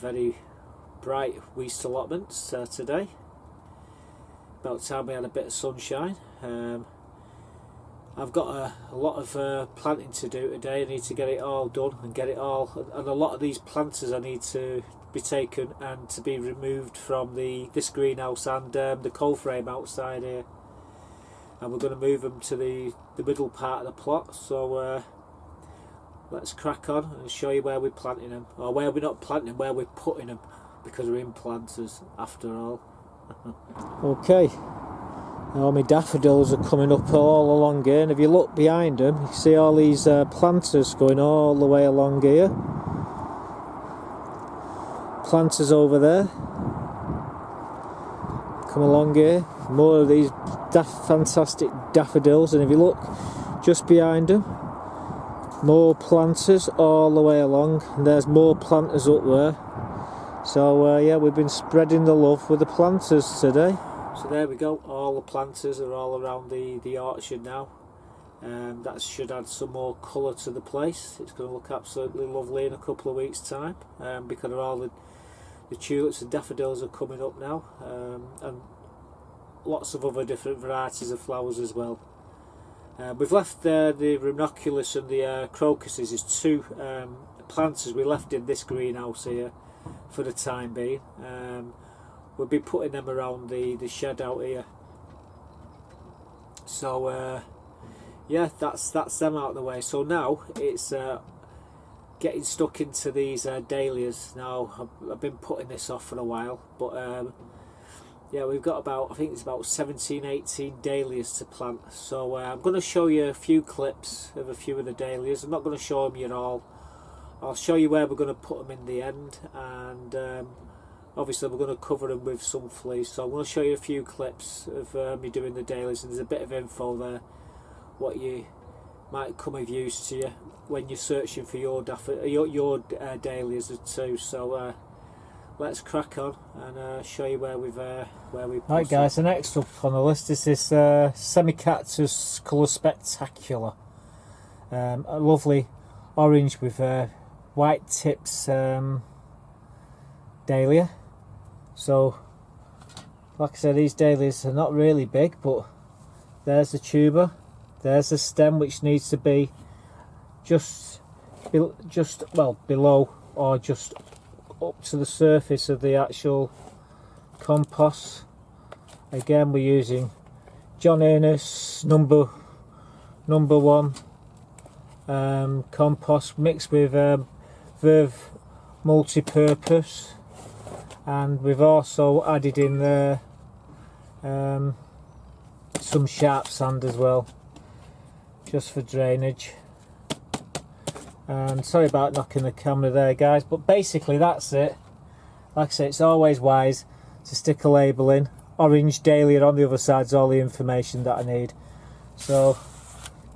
very bright Weaste Allotments today. About time we had a bit of sunshine. I've got a lot of planting to do today. I need to get it all done and get it all, and a lot of these planters I need to be taken and to be removed from this greenhouse and the coal frame outside here, and we're going to move them to the middle part of the plot. So let's crack on and show you where we're planting them, or where we're not planting, where we're putting them, because we're in planters after all. Okay, now my daffodils are coming up all along here, and if you look behind them, you see all these planters going all the way along here. Planters over there, come along here, more of these fantastic daffodils, and if you look just behind them, more planters all the way along, and there's more planters up there. So yeah, we've been spreading the love with the planters today. So there we go, all the planters are all around the orchard now. That should add some more colour to the place. It's going to look absolutely lovely in a couple of weeks' time, because of all the tulips and daffodils are coming up now, and lots of other different varieties of flowers as well. We've left the ranunculus and the crocuses as two planters we left in this greenhouse here for the time being. We'll be putting them around the shed out here. So yeah, that's them out of the way. So now it's getting stuck into these dahlias. Now I've been putting this off for a while, but yeah, we've got about, I think it's about 17-18 dahlias to plant. So I'm going to show you a few clips of a few of the dahlias. I'm not going to show them you all. I'll show you where we're going to put them in the end, and obviously we're going to cover them with some fleece. So I'm going to show you a few clips of me doing the dahlias, and there's a bit of info there what you might come of use to you when you're searching for your dahlias too. So let's crack on and show you where we've right guys, the next up on the list is this semi-cactus colour spectacular, a lovely orange with white tips dahlia. So like I said, these dahlias are not really big, but there's the tuber, there's the stem, which needs to be just well below or just up to the surface of the actual compost. Again, we're using John Ernest number one compost mixed with Verve multi-purpose, and we've also added in there some sharp sand as well, just for drainage. And sorry about knocking the camera there guys, but basically that's it. Like I say, it's always wise to stick a label in. Orange dahlia on the other side is all the information that I need. So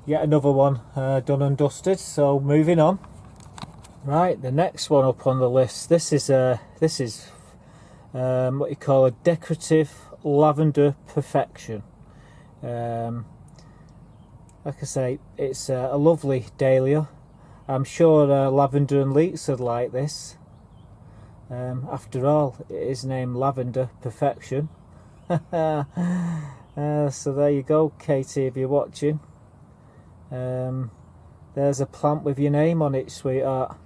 yet another one done and dusted. So moving on. Right, the next one up on the list, this is what you call a decorative lavender perfection. Like I say, it's a lovely dahlia. I'm sure lavender and leeks would like this. After all, it is named Lavender Perfection. So there you go, Katie, if you're watching. There's a plant with your name on it, sweetheart.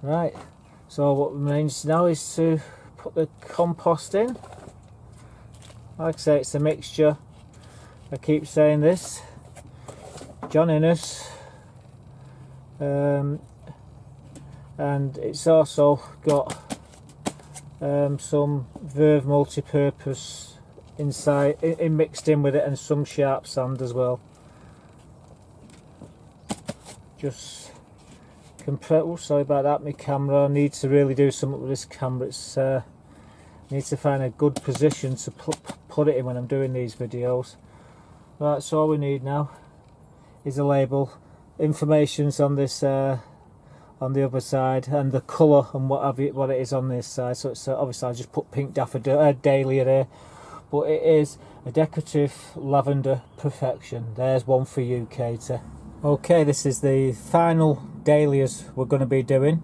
Right, so what remains now is to put the compost in. Like I say, it's a mixture. I keep saying this. John Innes, and it's also got some Verve multi-purpose inside, mixed in with it, and some sharp sand as well. Just oh, sorry about that, my camera. I need to really do something with this camera. It's need to find a good position to put it in when I'm doing these videos. Right, so all we need now is a label. Information's on this on the other side, and the colour and what it is on this side. So it's obviously I just put pink daffodil dahlia there, but it is a decorative lavender perfection. There's one for you, Katie. Okay, this is the final dahlias we're going to be doing.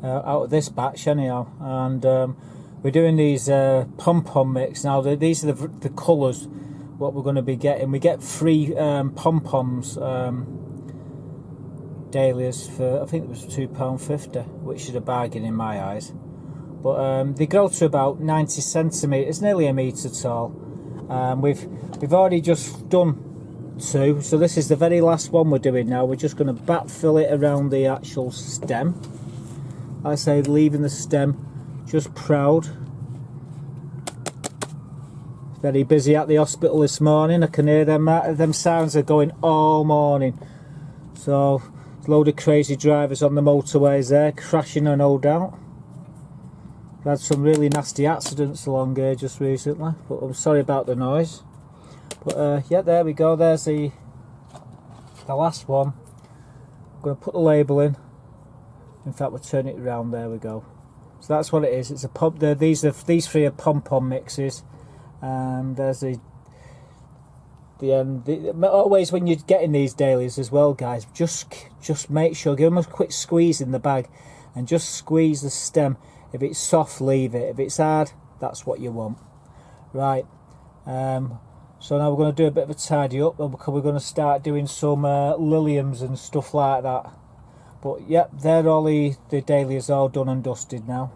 out of this batch anyhow, and we're doing these pom-pom mix. Now these are the colours what we're going to be getting. We get 3 pom-poms Dahlias for, I think it was £2.50, which is a bargain in my eyes. But they grow to about 90 centimetres, nearly a metre tall. We've already just done 2, so this is the very last one we're doing now. We're just going to backfill it around the actual stem. I say leaving the stem just proud. Very busy at the hospital this morning. I can hear them sounds are going all morning. So there's a load of crazy drivers on the motorways there, crashing no doubt. We've had some really nasty accidents along here just recently, but I'm sorry about the noise. But yeah, there we go. There's the last one. I'm going to put the label in. In fact, we'll turn it around. There we go. So that's what it is. It's a pom. These 3 are pom-pom mixes. And there's the end. Always when you're getting these Dahlias as well, guys, just make sure, give them a quick squeeze in the bag, and just squeeze the stem. If it's soft, leave it. If it's hard, that's what you want. Right. So now we're going to do a bit of a tidy up, because we're going to start doing some Liliums and stuff like that. But yep, they're all the Dahlias all done and dusted now.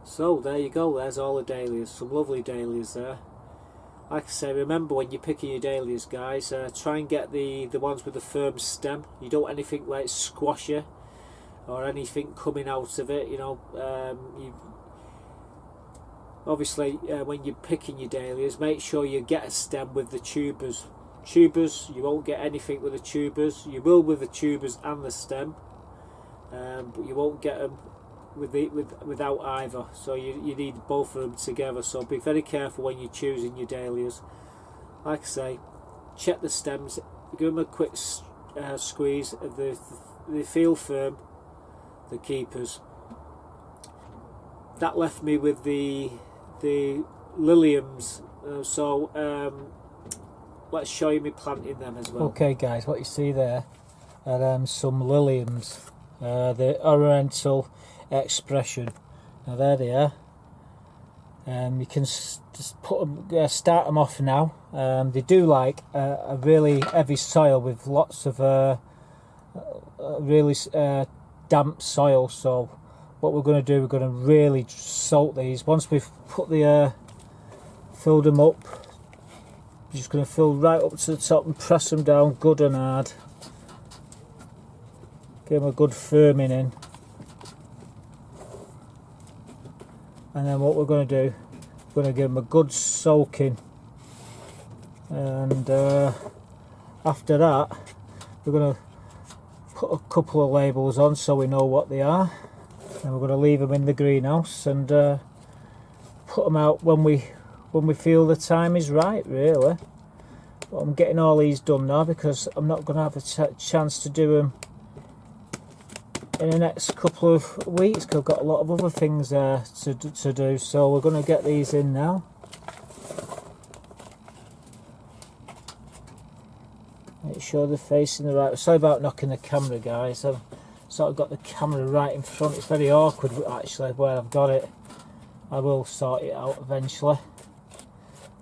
So there you go, there's all the Dahlias, some lovely Dahlias there. Like I say, remember when you're picking your Dahlias, guys, try and get the ones with the firm stem. You don't want anything where it's squashy or anything coming out of it, you know. Obviously, when you're picking your Dahlias, make sure you get a stem with the tubers. Tubers, you won't get anything with the tubers. You will with the tubers and the stem, but you won't get them without either. So you need both of them together. So be very careful when you're choosing your Dahlias. Like I say, check the stems, give them a quick squeeze. They feel firm, the keepers. That left me with the Liliums. Let's show you me planting them as well. Okay guys, what you see there are some Liliums, the Oriental Expression. Now there they are. You can just put them, start them off now. They do like a really heavy soil with lots of really damp soil. So what we're going to do, we're going to really soak these. Once we've put filled them up, we're just going to fill right up to the top and press them down good and hard. Give them a good firming in. And then what we're going to do, we're going to give them a good soaking. And after that, we're going to put a couple of labels on so we know what they are. And we're going to leave them in the greenhouse and put them out when we feel the time is right, really. But I'm getting all these done now because I'm not going to have a chance to do them in the next couple of weeks, because I've got a lot of other things to do. So we're going to get these in now. Make sure they're facing the right. Sorry about knocking the camera, guys. I've sort of got the camera right in front. It's very awkward actually where I've got it. I will sort it out eventually.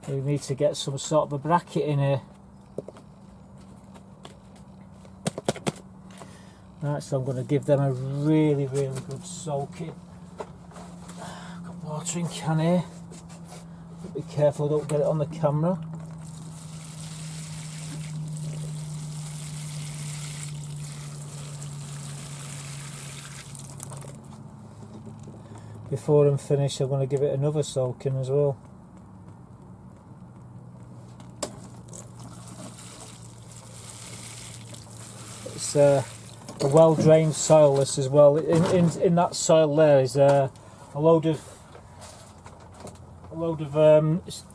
We need to get some sort of a bracket in here. Right, so I'm going to give them a really good soaking. Got watering can here. Be careful, don't get it on the camera. Before I'm finished, I'm going to give it another soaking as well. It's a well-drained soil, this as well. In that soil there is a load of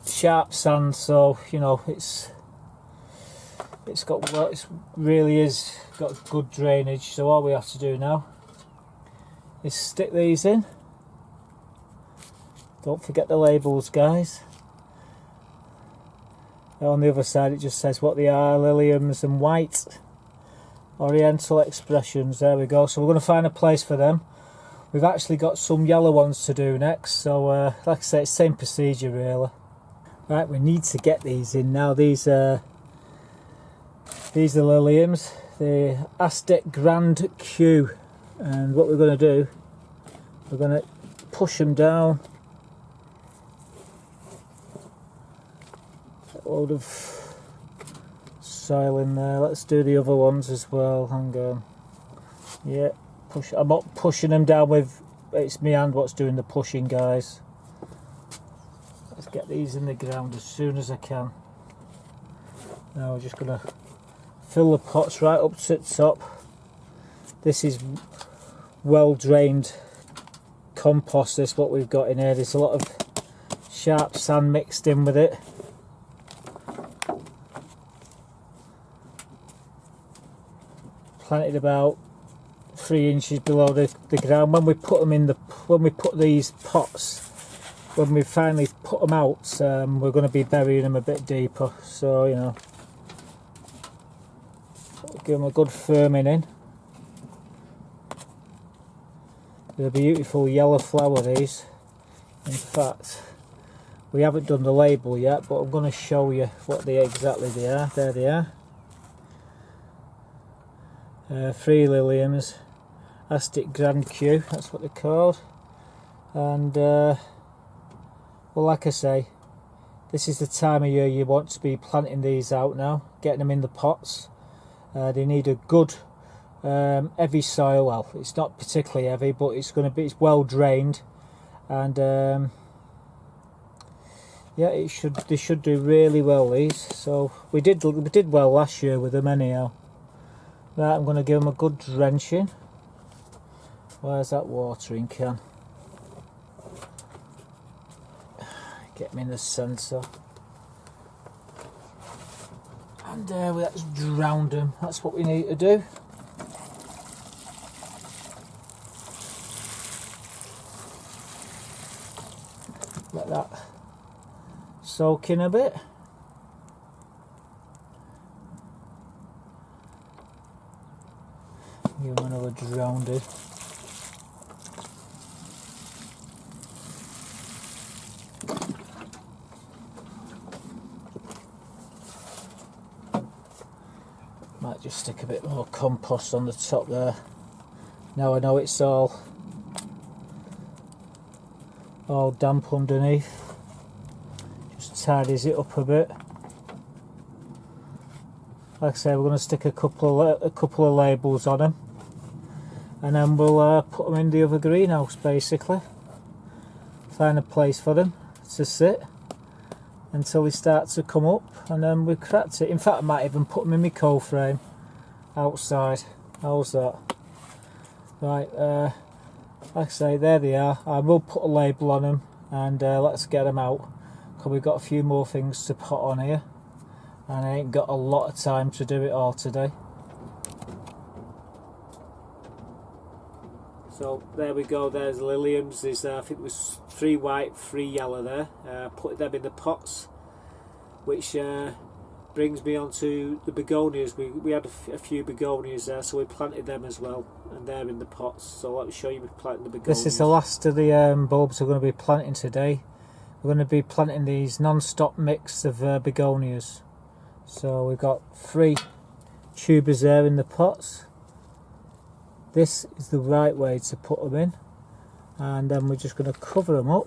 sharp sand, so you know it's got got good drainage. So all we have to do now is stick these in. Don't forget the labels, guys. On the other side it just says what they are, Liliums and white. Oriental Expressions, there we go. So we're going to find a place for them. We've actually got some yellow ones to do next, so like I say, it's same procedure really. Right, we need to get these in now. These are Liliums, the Aztec Grand Q, and what we're going to do, we're going to push them down. A load of soil in there. Let's do the other ones as well. Hang on. Yeah, push. I'm not pushing them down with. It's me hand what's doing the pushing, guys. Let's get these in the ground as soon as I can. Now we're just gonna fill the pots right up to the top. This is well drained compost. This what we've got in here. There's a lot of sharp sand mixed in with it. Planted about 3 inches below the ground. When we put them in when we put these pots, when we finally put them out, we're going to be burying them a bit deeper. So you know, give them a good firming in. They're a beautiful yellow flower, these. In fact, we haven't done the label yet, but I'm going to show you what exactly they are. There they are. 3 Liliums, Aztec Grand Q, that's what they're called. And well, like I say, this is the time of year you want to be planting these out now, getting them in the pots. They need a good heavy soil. Well, it's not particularly heavy, but it's well drained, and yeah, they should do really well, these. So we did well last year with them anyhow. Right, I'm going to give them a good drenching. Where's that watering can? Get them in the centre. And let's drown them. That's what we need to do. Let that soak in a bit. Give them another drowned. Might just stick a bit more compost on the top there. Now I know it's all damp underneath. Just tidies it up a bit. Like I say, we're going to stick a couple of labels on them, and then we'll put them in the other greenhouse. Basically, find a place for them to sit until they start to come up, and then we cracked it. In fact, I might even put them in my coal frame outside. How's that? Right, like I say, there they are. I will put a label on them, and let's get them out, because we've got a few more things to put on here, and I ain't got a lot of time to do it all today. So there we go, there's Liliums. There's I think it was 3 white, 3 yellow there. Put them in the pots, which brings me on to the Begonias. We had a few Begonias there, so we planted them as well, and they're in the pots. So let me show you me planting the Begonias. This is the last of the bulbs we're going to be planting today. We're going to be planting these non-stop mix of Begonias. So we've got 3 tubers there in the pots. This is the right way to put them in, and then we're just going to cover them up.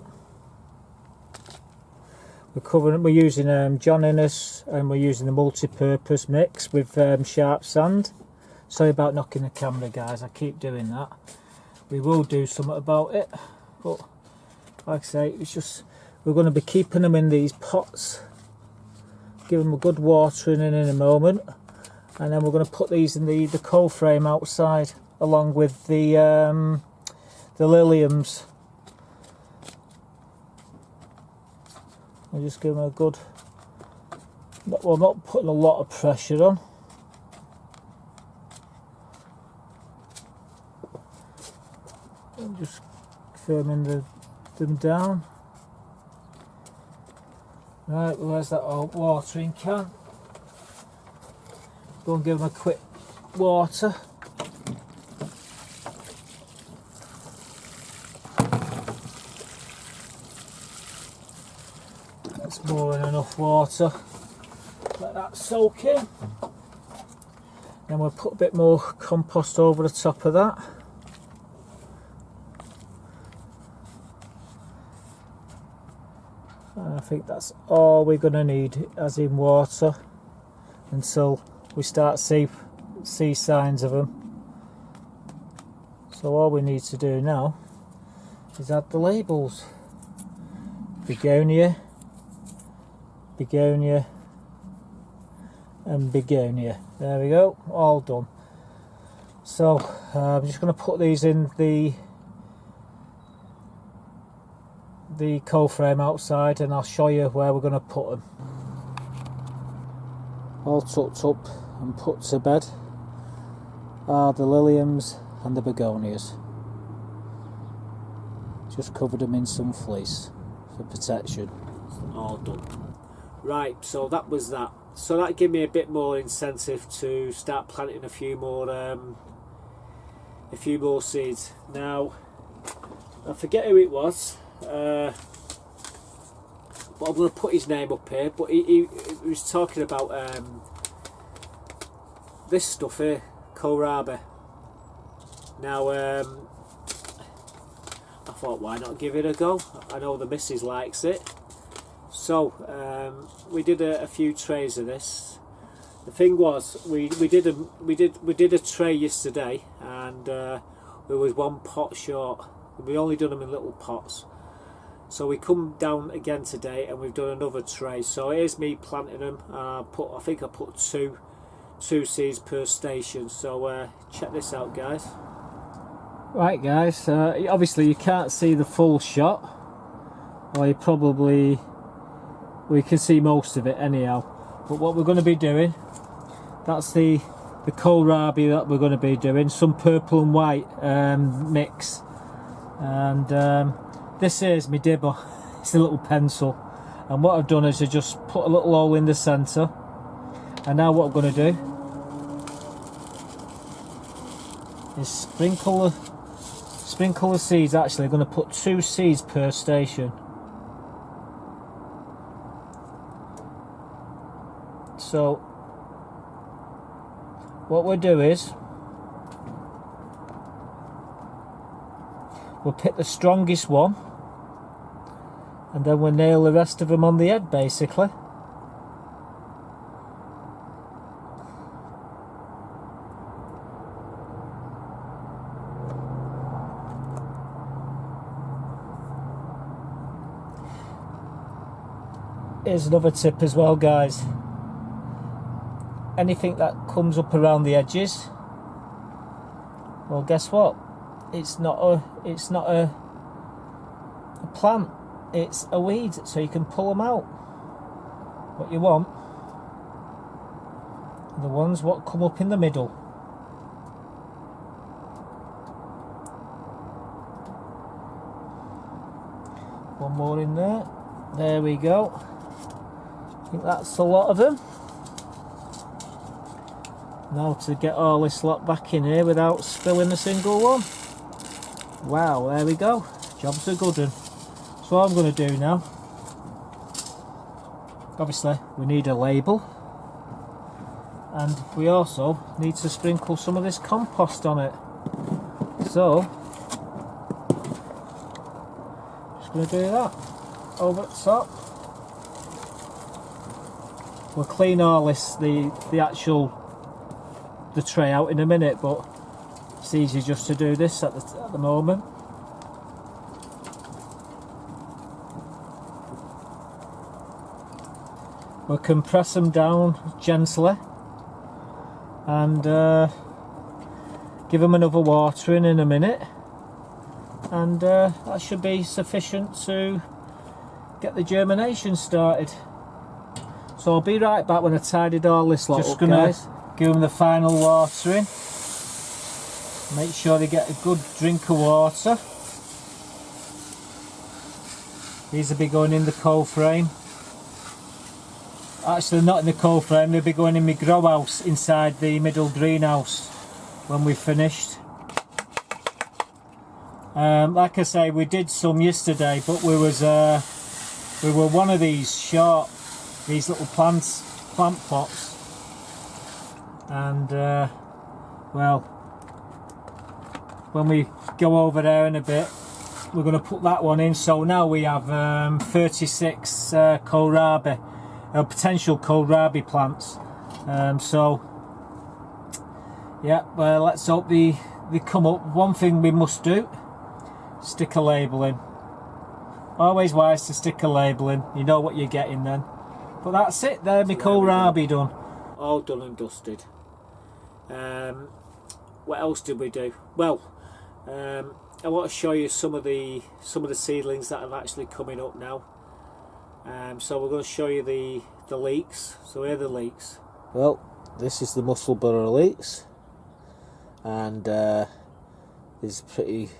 We're using John Innes, and we're using the multi-purpose mix with sharp sand. Sorry about knocking the camera, guys, I keep doing that. We will do something about it, but like I say, it's just we're going to be keeping them in these pots. Give them a good watering in a moment, and then we're going to put these in the coal frame outside, along with the Liliums. I'll just give them a good, well, not putting a lot of pressure on. And just firming them down. Right, where's that old watering can? Go and give them a quick water. That's more than enough water. Let that soak in. Then we'll put a bit more compost over the top of that. And I think that's all we're going to need, as in water, until we start see signs of them. So all we need to do now is add the labels. Begonia, Begonia and Begonia. There we go, all done. So I'm just going to put these in the coal frame outside, and I'll show you where we're going to put them. All tucked up and put to bed are the Liliums and the Begonias. Just covered them in some fleece for protection. All done. Right, so that was that. So that gave me a bit more incentive to start planting a few more seeds. Now, I forget who it was, but I'm going to put his name up here. But he was talking about this stuff here, Kohlrabi. Now, I thought, why not give it a go? I know the missus likes it. So we did a few trays of this. The thing was, we did a tray yesterday, and we was one pot short. We only done them in little pots. So we come down again today, and we've done another tray. So here's me planting them. I think I put two seeds per station. So check this out, guys. Right, guys. Obviously, you can't see the full shot, or we can see most of it anyhow. But what we're going to be doing, that's the Kohlrabi that we're going to be doing, some purple and white mix, and this is my dibber. It's a little pencil, and what I've done is I just put a little hole in the centre, and now what I'm going to do is sprinkle the seeds. Actually, I'm going to put 2 seeds per station. So what we'll do is we'll pick the strongest one, and then we'll nail the rest of them on the head, basically. Here's another tip as well, guys. Anything that comes up around the edges, well, guess what? It's not a plant. It's a weed, so you can pull them out. What you want are the ones what come up in the middle. One more in there. There we go. I think that's a lot of them. Now to get all this lot back in here without spilling a single one. Wow, there we go. Job's a good one. So what I'm going to do now, obviously we need a label, and we also need to sprinkle some of this compost on it. So just going to do that over the top. We'll clean all this, the tray out in a minute, but it's easy just to do this at the moment. We'll compress them down gently and give them another watering in a minute, and that should be sufficient to get the germination started. So I'll be right back when I tidied all this lot up, guys. Give them the final watering. Make sure they get a good drink of water. These will be going in the coal frame. Actually, not in the cold frame, they'll be going in my grow house inside the middle greenhouse when we've finished. Like I say, we did some yesterday, but we were one of these short, these little plant pots, and well, when we go over there in a bit, we're going to put that one in. So now we have 36 kohlrabi, potential kohlrabi plants. So yeah, well, let's hope they come up. One thing we must do: stick a label in. Always wise to stick a label in. You know what you're getting then. But that's it. There, my kohlrabi done. All done and dusted. What else did we do? Well, I want to show you some of the seedlings that are actually coming up now. So we're going to show you the leeks. So here are the leeks. Well, this is the Musselburgh leeks, and there's pretty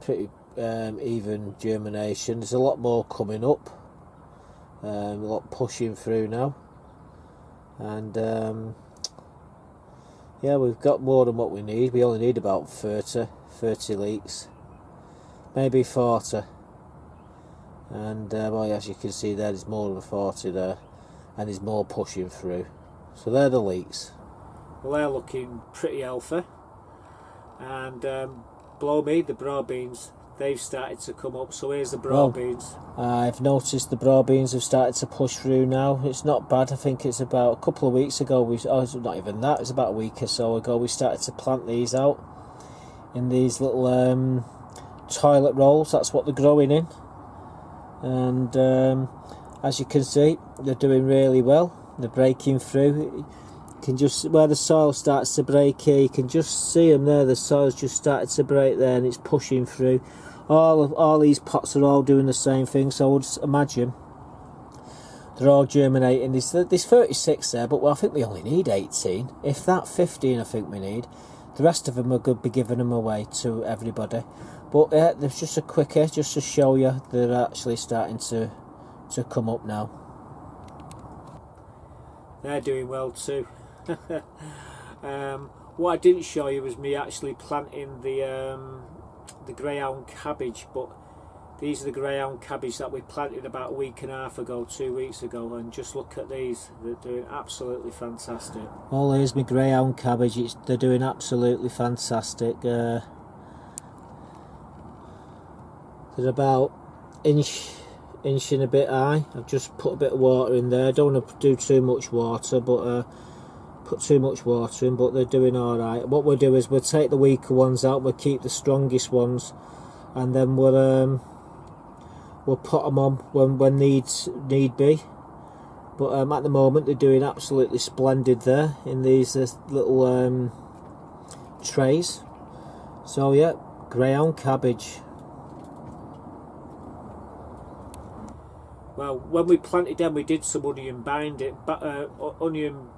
even germination. There's a lot more coming up, a lot pushing through now, and yeah, we've got more than what we need. We only need about 30 leeks, maybe 40, and well, as you can see there, there's more than 40 there, and there's more pushing through. So they're the leeks. Well, they're looking pretty healthy, and below me, the broad beans, they've started to come up. So here's the broad beans. I've noticed the broad beans have started to push through now. It's not bad. I think it's about a couple of weeks ago. It's not even that. It's about a week or so ago. We started to plant these out in these little toilet rolls. That's what they're growing in. And as you can see, they're doing really well. They're breaking through. You can just, where the soil starts to break here, you can just see them there. The soil's just started to break there, and it's pushing through. All these pots are all doing the same thing, so I would imagine they're all germinating. There's 36 there, but I think we only need 18, if that 15 I think we need. The rest of them we're going to be giving them away to everybody. But yeah, there's just a quickie just to show you they're actually starting to come up now. They're doing well too. What I didn't show you was me actually planting the greyhound cabbage, but these are the greyhound cabbage that we planted about a week and a half ago, 2 weeks ago, and just look at these. They're doing absolutely fantastic. Well, here's my greyhound cabbage. They're doing absolutely fantastic. They're about inch and a bit high. I've just put a bit of water in there. I don't want to do too much water, but put too much water in, but they're doing alright. What we'll do is we'll take the weaker ones out, we'll keep the strongest ones, and then we'll put them on when need be. But at the moment they're doing absolutely splendid there in these little trays. So yeah, greyhound cabbage. Well, when we planted them, we did some onion onion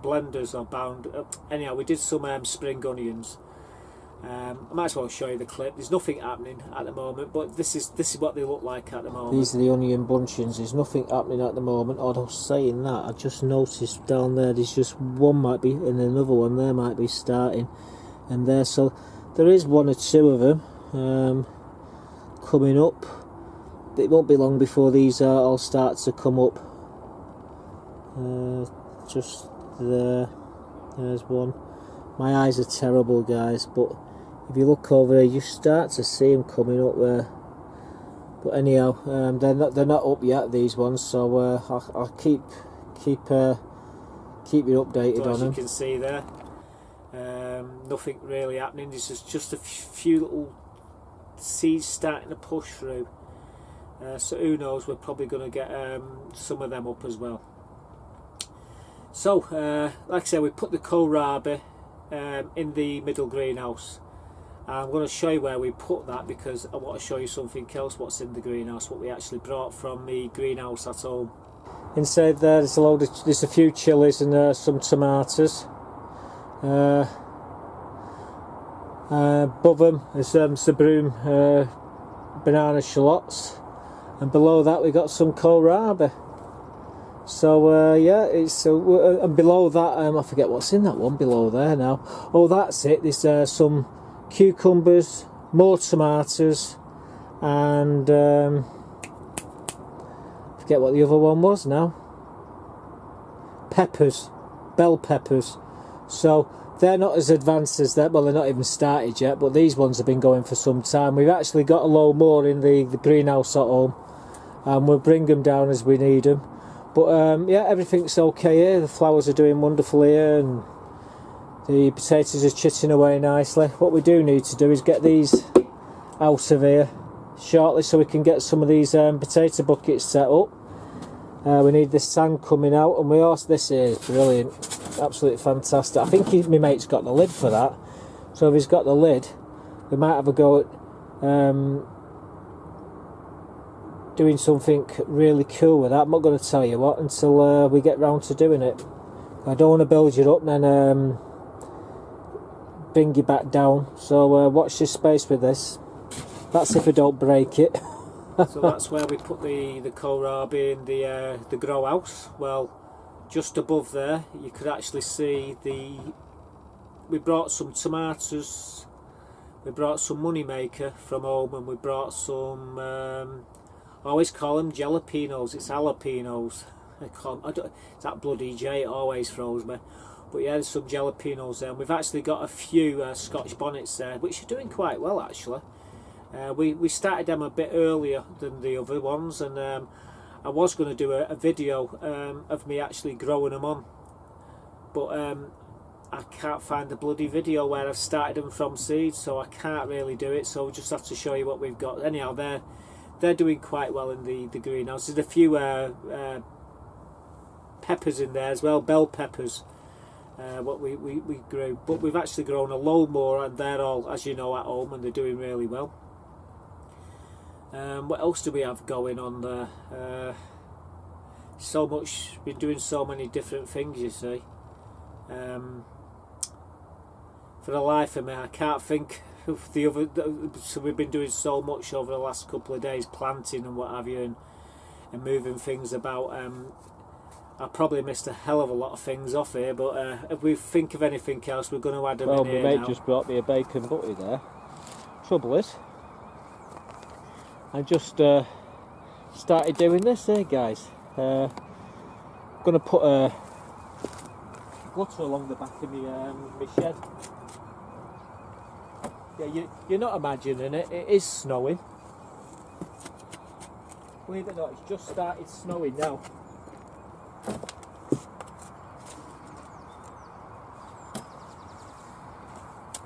blenders or bound. Anyhow, we did some spring onions. I might as well show you the clip. There's nothing happening at the moment, but this is what they look like at the moment. These are the onion bunchings. There's nothing happening at the moment. Although saying that, I just noticed down there, there's just one might be, and another one there might be starting, and there. So there is one or two of them coming up. It won't be long before these all start to come up. Just there. There's one. My eyes are terrible, guys, but if you look over there, you start to see them coming up there. But anyhow, they're not up yet, these ones. So I'll keep you updated on them. As you can see there, nothing really happening. This is just a few little seeds starting to push through. So who knows, we're probably going to get some of them up as well. So like I said, we put the kohlrabi in the middle greenhouse. I'm going to show you where we put that, because I want to show you something else what's in the greenhouse, what we actually brought from the greenhouse at home. Inside there, there's a few chilies and some tomatoes. Above them is some broom banana shallots. And below that we got some kohlrabi. So yeah, it's and below that, I forget what's in that one below there now. Oh, that's it. There's some cucumbers, more tomatoes, and forget what the other one was now. Peppers, bell peppers. So they're not as advanced as that. Well, they're not even started yet, but these ones have been going for some time. We've actually got a load more in the greenhouse at home, and we'll bring them down as we need them. But yeah, everything's okay here. The flowers are doing wonderful here, and the potatoes are chitting away nicely. What we do need to do is get these out of here shortly, so we can get some of these potato buckets set up. We need this sand coming out, and we also, this here is brilliant, absolutely fantastic. I think my mate's got the lid for that, so if he's got the lid, we might have a go at doing something really cool with that. I'm not going to tell you what until we get round to doing it. I don't want to build you up and then bring you back down, so watch this space with this. That's if I don't break it. So that's where we put the kohlrabi in the grow house. Well, just above there you could actually see we brought some tomatoes, we brought some money maker from home, and we brought some I always call them jalapenos. It's jalapenos. It's that bloody J, it always throws me. But yeah, there's some jalapenos there, and we've actually got a few Scotch bonnets there, which are doing quite well actually. We started them a bit earlier than the other ones, and I was going to do a video of me actually growing them on, but I can't find the bloody video where I've started them from seed, so I can't really do it, so we'll just have to show you what we've got. Anyhow, they're doing quite well in the greenhouse. There's a few peppers in there as well, bell peppers, what we grew, but we've actually grown a load more, and they're all, as you know, at home, and they're doing really well. What else do we have going on there? So much, been doing so many different things, you see. For the life of me, I can't think of the other. So we've been doing so much over the last couple of days, planting and what have you, and moving things about. I probably missed a hell of a lot of things off here, but if we think of anything else, we're going to add them in here now. Well, my mate just brought me a bacon butty there. Trouble is, I just started doing this here, guys. I'm going to put a gutter along the back of my shed. Yeah, you're not imagining it. It is snowing. Believe it or not, it's just started snowing now.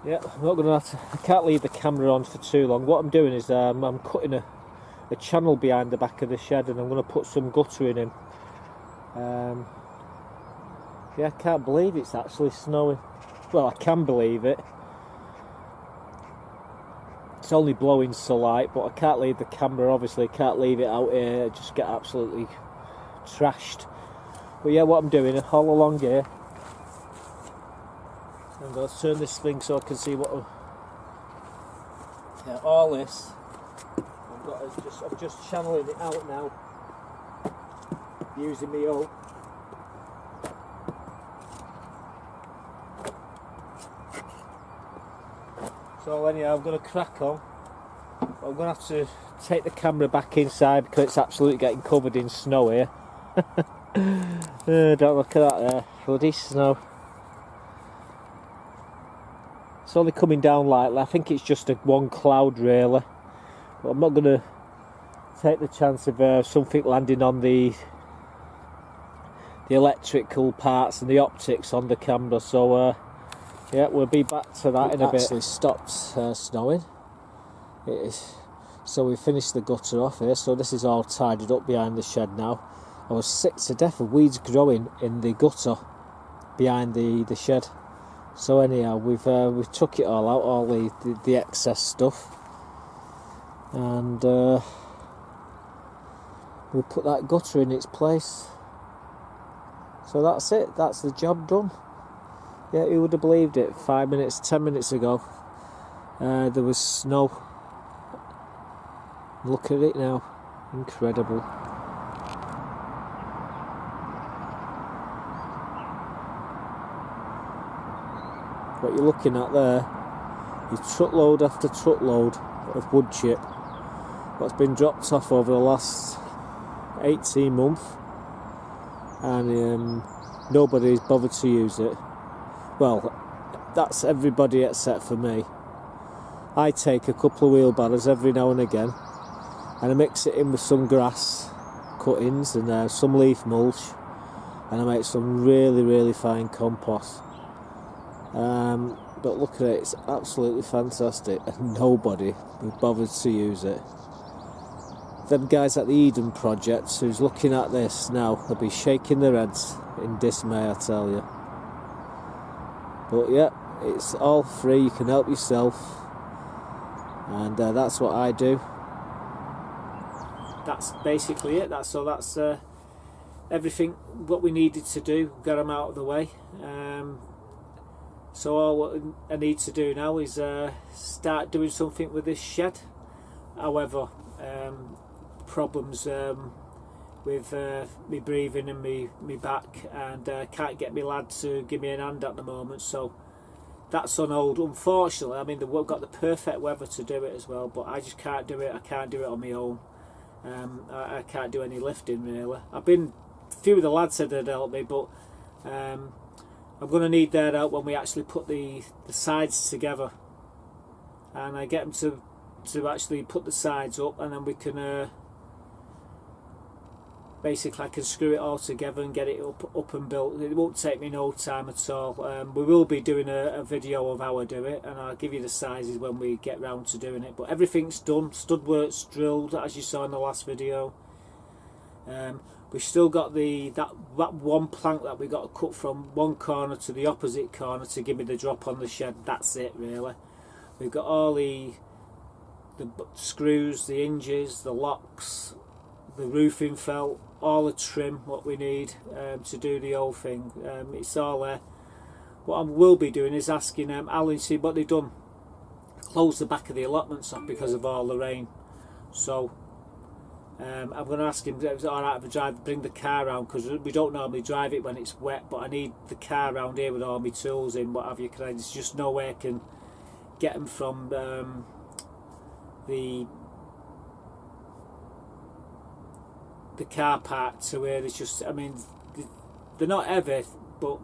Yeah, I'm not going to. I can't leave the camera on for too long. What I'm doing is I'm cutting a channel behind the back of the shed, and I'm going to put some guttering in. Yeah, I can't believe it's actually snowing. Well, I can believe it. It's only blowing so light, but I can't leave the camera, obviously. Can't leave it out here. I just get absolutely trashed. But yeah, what I'm doing all along here, I'm going to turn this thing so I can see what. Yeah, all this. I'm just channeling it out now, using my hoe. So anyhow, I'm going to crack on. I'm going to have to take the camera back inside because it's absolutely getting covered in snow here. Don't look at that there, bloody snow. It's only coming down lightly. I think it's just one cloud really. But I'm not going to take the chance of something landing on the electrical parts and the optics on the camera. So yeah, we'll be back to that in a bit. It actually stopped snowing. It is. So we finished the gutter off here. So this is all tidied up behind the shed now. I was sick to death of weeds growing in the gutter behind the shed. So anyhow, we've took it all out, all the excess stuff, and we'll put that gutter in its place. So that's it. That's the job done. Yeah, who would have believed it? 5 minutes, 10 minutes ago, there was snow. Look at it now, incredible. what you're looking at there is truckload after truckload of wood chip what's been dropped off over the last 18 months, and nobody's bothered to use it. Well, that's everybody except for me. I take a couple of wheelbarrows every now and again and I mix it in with some grass cuttings and some leaf mulch, and I make some really fine compost. But look at it, it's absolutely fantastic and nobody bothers to use it. Them guys at the Eden Project who's looking at this now, they'll be shaking their heads in dismay, I tell you. But yeah, it's all free, you can help yourself, and that's what I do. That's basically it. That's everything what we needed to do, got them out of the way. So all what I need to do now is start doing something with this shed. However, problems with me breathing and me back, and can't get my lad to give me an hand at the moment, so that's on hold, unfortunately. I mean, we've got the perfect weather to do it as well, but I just can't do it. I can't do it on my own. I can't do any lifting really. A few of the lads said they'd help me, but I'm going to need their help when we actually put the sides together, and I get them to actually put the sides up, and then we can basically I can screw it all together and get it up and built. It won't take me no time at all. We will be doing a video of how I do it, and I'll give you the sizes when we get round to doing it. But everything's done, stud work's drilled as you saw in the last video. We've still got that one plank that we got to cut from one corner to the opposite corner to give me the drop on the shed. That's it really. We've got all the screws, the hinges, the locks, the roofing felt, all the trim what we need to do the whole thing. It's all there. What I will be doing is asking Alan to see what they've done. Close the back of the allotments off because of all the rain. So I'm going to ask him if it's alright if I bring the car around, because we don't normally drive it when it's wet, but I need the car around here with all my tools in, what have you, because there's just no way I can get them from the car park to where it's just, I mean, they're not heavy, but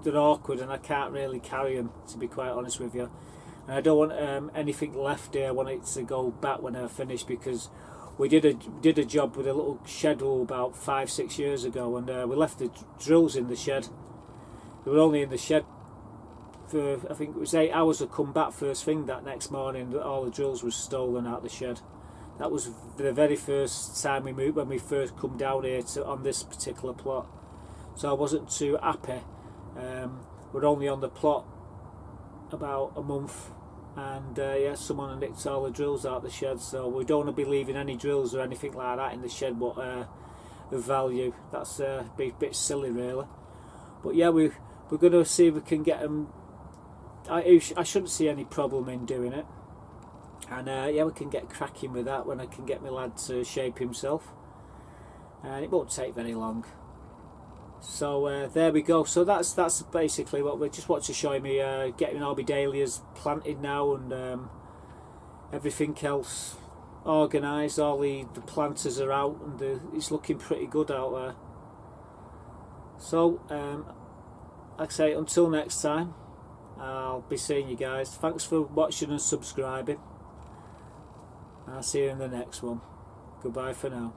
they're awkward and I can't really carry them, to be quite honest with you. And I don't want anything left here. I want it to go back when I finish, because we did a job with a little shed about 5-6 years ago, and we left the drills in the shed. They were only in the shed for, I think it was 8 hours to come back first thing that next morning. All the drills were stolen out of the shed. That was the very first time we moved, when we first come down here on this particular plot. So I wasn't too happy. We're only on the plot about a month, and yeah, someone nicked all the drills out of the shed, so we don't want to be leaving any drills or anything like that in the shed what of value. That's be a bit silly really. But yeah, we're going to see if we can get them. I shouldn't see any problem in doing it, and yeah, we can get cracking with that when I can get my lad to shape himself, and it won't take very long. So there we go. So that's basically what we just want to show me, getting all my dahlias planted now, and everything else organised. All the planters are out, and it's looking pretty good out there. So like I say, until next time, I'll be seeing you guys. Thanks for watching and subscribing. I'll see you in the next one. Goodbye for now.